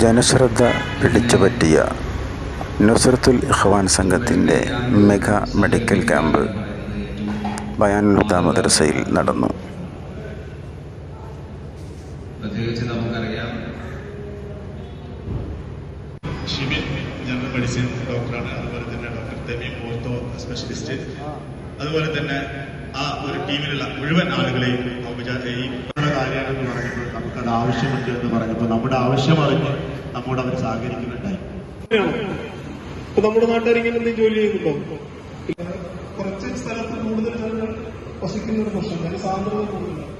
ജനശ്രദ്ധ പിടിച്ചുപറ്റിയ നുസ്രത്തുൽ ഇഖ്വാൻ സംഘത്തിൻ്റെ mega medical camp ബയാനുൽ ഹുദ മദ്രസയിൽ നടന്നു. പ്രത്യേകിച്ച് നമുക്കറിയാം ഷിബിൻ ജനറൽ മെഡിസിൻ ഡോക്ടറാണ്, അതുപോലെ തന്നെ ഡോക്ടർ തെമീം ഓർത്തോ സ്പെഷ്യലിസ്റ്റ്, അതുപോലെ തന്നെ ആ ഒരു ടീമിലുള്ള മുഴുവൻ ആളുകളെയും ഈ കാര്യമാണെന്ന് പറഞ്ഞപ്പോൾ നമുക്കത് ആവശ്യമുണ്ട് എന്ന് പറഞ്ഞപ്പോൾ നമ്മുടെ ആവശ്യം അറിഞ്ഞ് നമ്മോട് അവർ സഹകരിക്കുന്നുണ്ടായി. നമ്മുടെ നാട്ടുകാരിങ്ങനെ എന്തെങ്കിലും ജോലി ചെയ്യുന്നുണ്ടോ? കുറച്ച് സ്ഥലത്ത് കൂടുതൽ ജനങ്ങൾ വസിക്കുന്ന ഒരു പ്രശ്നം, സാന്ദ്രത കൂടുതലാണ്.